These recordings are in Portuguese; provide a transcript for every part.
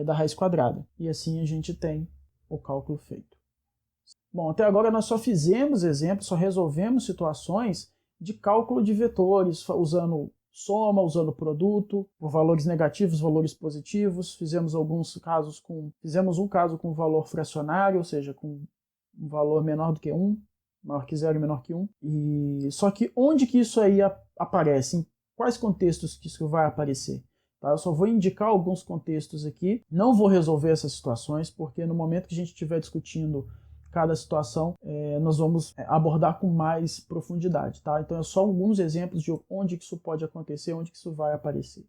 da raiz quadrada. E assim a gente tem o cálculo feito. Bom, até agora nós só fizemos exemplos, só resolvemos situações de cálculo de vetores, usando soma, usando produto, por valores negativos, valores positivos. Fizemos um caso com valor fracionário, ou seja, com um valor menor do que 1, maior que 0 e menor que 1. Só que onde que isso aí aparece? Em quais contextos que isso vai aparecer? Tá? Eu só vou indicar alguns contextos aqui, não vou resolver essas situações, porque no momento que a gente estiver discutindo cada situação, nós vamos abordar com mais profundidade. Tá? Então, é só alguns exemplos de onde que isso pode acontecer, onde que isso vai aparecer.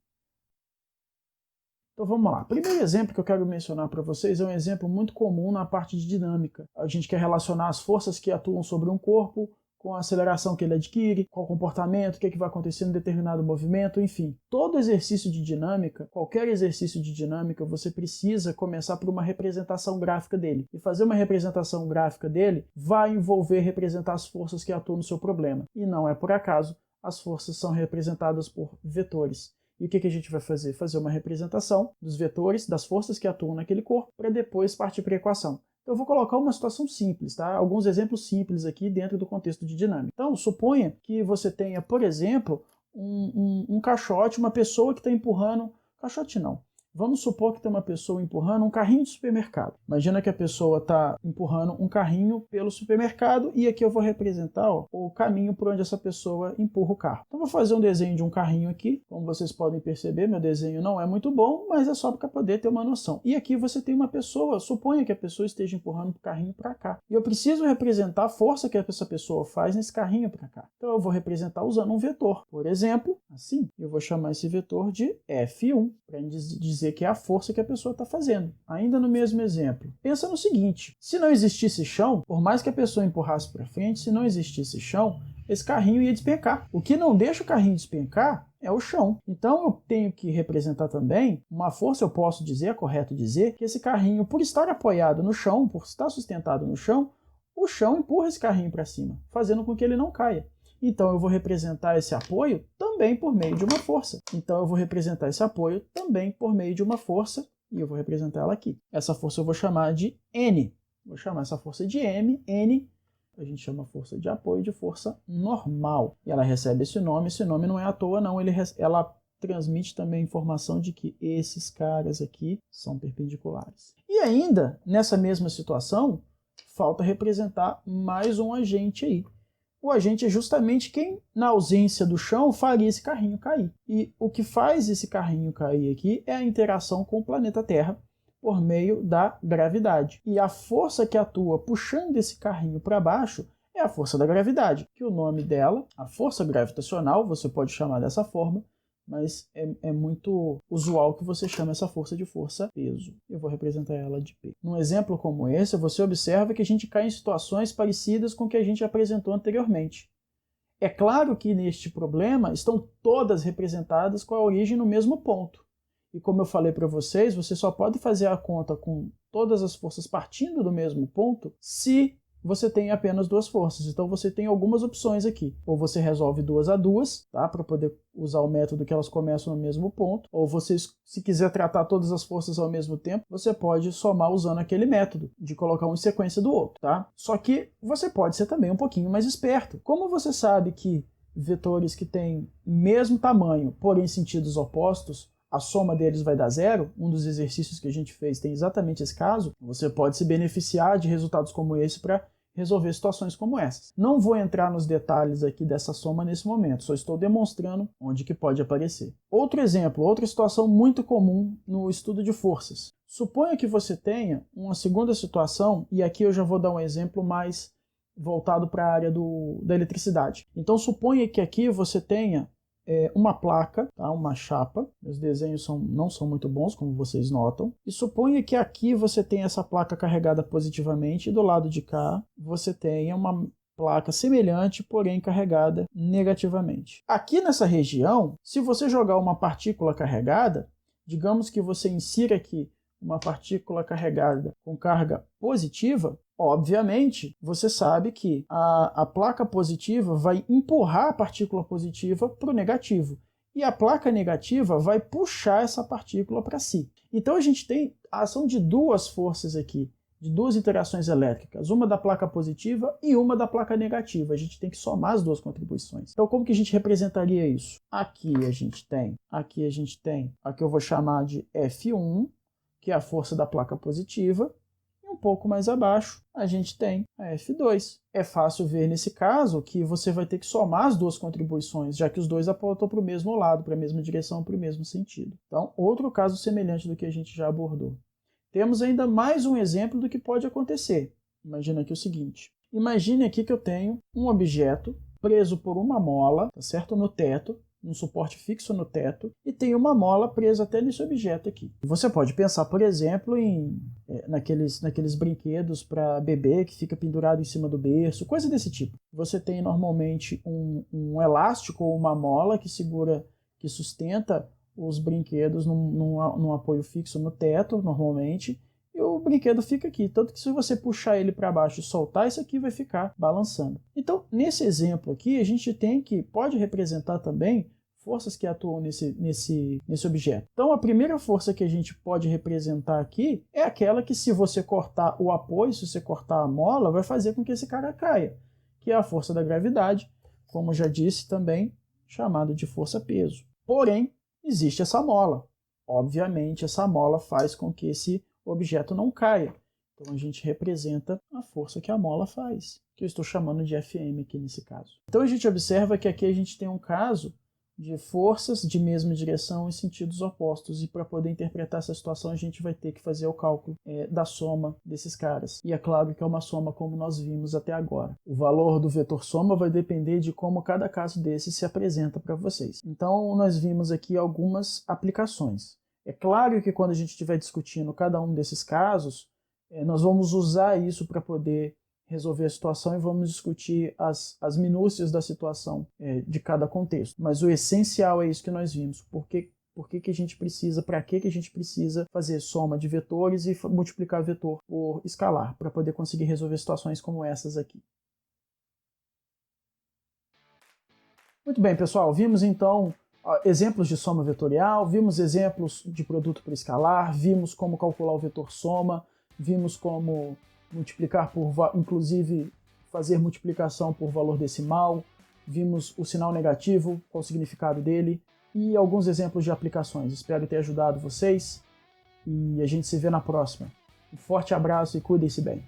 Então vamos lá. O primeiro exemplo que eu quero mencionar para vocês é um exemplo muito comum na parte de dinâmica. A gente quer relacionar as forças que atuam sobre um corpo com a aceleração que ele adquire, qual o comportamento, o que vai acontecer em determinado movimento, enfim. Todo exercício de dinâmica, qualquer exercício de dinâmica, você precisa começar por uma representação gráfica dele. E fazer uma representação gráfica dele vai envolver representar as forças que atuam no seu problema. E não é por acaso, as forças são representadas por vetores. E o que a gente vai fazer? Fazer uma representação dos vetores, das forças que atuam naquele corpo, para depois partir para a equação. Então eu vou colocar uma situação simples, tá? Alguns exemplos simples aqui dentro do contexto de dinâmica. Então suponha que você tenha, por exemplo, um caixote, uma pessoa que está empurrando... Caixote não. Vamos supor que tem uma pessoa empurrando um carrinho de supermercado. Imagina que a pessoa está empurrando um carrinho pelo supermercado e aqui eu vou representar o caminho por onde essa pessoa empurra o carro. Então vou fazer um desenho de um carrinho aqui. Como vocês podem perceber, meu desenho não é muito bom, mas é só para poder ter uma noção. E aqui você tem uma pessoa, suponha que a pessoa esteja empurrando o carrinho para cá. E eu preciso representar a força que essa pessoa faz nesse carrinho para cá. Então eu vou representar usando um vetor. Por exemplo, assim, eu vou chamar esse vetor de F1, para dizer que é a força que a pessoa está fazendo. Ainda no mesmo exemplo, pensa no seguinte, se não existisse chão, por mais que a pessoa empurrasse para frente, se não existisse chão, esse carrinho ia despencar. O que não deixa o carrinho despencar é o chão. Então eu tenho que representar também uma força, eu posso dizer, é correto dizer, que esse carrinho, por estar apoiado no chão, por estar sustentado no chão, o chão empurra esse carrinho para cima, fazendo com que ele não caia. Então eu vou representar esse apoio também por meio de uma força. Então eu vou representar esse apoio também por meio de uma força e eu vou representar ela aqui. Essa força eu vou chamar de N. Vou chamar essa força de M, N. A gente chama a força de apoio de força normal. E ela recebe esse nome não é à toa não, ela transmite também a informação de que esses caras aqui são perpendiculares. E ainda, nessa mesma situação, falta representar mais um agente aí. O agente é justamente quem, na ausência do chão, faria esse carrinho cair. E o que faz esse carrinho cair aqui é a interação com o planeta Terra por meio da gravidade. E a força que atua puxando esse carrinho para baixo é a força da gravidade, que o nome dela, a força gravitacional, você pode chamar dessa forma, mas é muito usual que você chame essa força de força-peso. Eu vou representar ela de P. Num exemplo como esse, você observa que a gente cai em situações parecidas com o que a gente apresentou anteriormente. É claro que neste problema estão todas representadas com a origem no mesmo ponto. E como eu falei para vocês, você só pode fazer a conta com todas as forças partindo do mesmo ponto se você tem apenas duas forças. Então você tem algumas opções aqui. Ou você resolve 2 a 2, tá? Para poder usar o método que elas começam no mesmo ponto. Ou você, se quiser tratar todas as forças ao mesmo tempo, você pode somar usando aquele método de colocar um em sequência do outro, tá? Só que você pode ser também um pouquinho mais esperto. Como você sabe que vetores que têm mesmo tamanho, porém sentidos opostos, a soma deles vai dar 0, um dos exercícios que a gente fez tem exatamente esse caso, você pode se beneficiar de resultados como esse para resolver situações como essas. Não vou entrar nos detalhes aqui dessa soma nesse momento, só estou demonstrando onde que pode aparecer. Outro exemplo, outra situação muito comum no estudo de forças. Suponha que você tenha uma segunda situação, e aqui eu já vou dar um exemplo mais voltado para a área da eletricidade. Então suponha que aqui você tenha uma placa, tá? Uma chapa. Meus desenhos não são muito bons, como vocês notam. E suponha que aqui você tem essa placa carregada positivamente e do lado de cá você tenha uma placa semelhante, porém carregada negativamente. Aqui nessa região, se você jogar uma partícula carregada, digamos que você insira aqui uma partícula carregada com carga positiva, obviamente, você sabe que a placa positiva vai empurrar a partícula positiva para o negativo. E a placa negativa vai puxar essa partícula para si. Então a gente tem a ação de duas forças aqui, de duas interações elétricas, uma da placa positiva e uma da placa negativa. A gente tem que somar as duas contribuições. Então como que a gente representaria isso? Aqui eu vou chamar de F1, que é a força da placa positiva, e um pouco mais abaixo a gente tem a F2. É fácil ver nesse caso que você vai ter que somar as duas contribuições, já que os dois apontam para o mesmo lado, para a mesma direção, para o mesmo sentido. Então, outro caso semelhante do que a gente já abordou. Temos ainda mais um exemplo do que pode acontecer. Imagina aqui o seguinte. Imagine aqui que eu tenho um objeto preso por uma mola, tá certo? No teto, um suporte fixo no teto, e tem uma mola presa até nesse objeto aqui. Você pode pensar, por exemplo, naqueles brinquedos para bebê que fica pendurado em cima do berço, coisa desse tipo. Você tem normalmente um elástico ou uma mola que segura, que sustenta os brinquedos num apoio fixo no teto, normalmente, e o brinquedo fica aqui. Tanto que se você puxar ele para baixo e soltar, isso aqui vai ficar balançando. Então, nesse exemplo aqui, a gente pode representar também forças que atuam nesse objeto. Então, a primeira força que a gente pode representar aqui é aquela que, se você cortar o apoio, se você cortar a mola, vai fazer com que esse cara caia, que é a força da gravidade, como já disse também, chamado de força-peso. Porém, existe essa mola. Obviamente, essa mola faz com que esse objeto não caia. Então, a gente representa a força que a mola faz, que eu estou chamando de Fm aqui nesse caso. Então, a gente observa que aqui a gente tem um caso de forças de mesma direção em sentidos opostos, e para poder interpretar essa situação a gente vai ter que fazer o cálculo da soma desses caras. E é claro que é uma soma como nós vimos até agora. O valor do vetor soma vai depender de como cada caso desse se apresenta para vocês. Então nós vimos aqui algumas aplicações. É claro que quando a gente estiver discutindo cada um desses casos, nós vamos usar isso para poder resolver a situação e vamos discutir as minúcias da situação de cada contexto. Mas o essencial é isso que nós vimos. Por que a gente precisa, para que a gente precisa fazer soma de vetores e multiplicar vetor por escalar, para poder conseguir resolver situações como essas aqui. Muito bem, pessoal, vimos então exemplos de soma vetorial, vimos exemplos de produto por escalar, vimos como calcular o vetor soma, vimos como multiplicar inclusive fazer multiplicação por valor decimal, vimos o sinal negativo, qual o significado dele, e alguns exemplos de aplicações. Espero ter ajudado vocês, e a gente se vê na próxima. Um forte abraço e cuidem-se bem.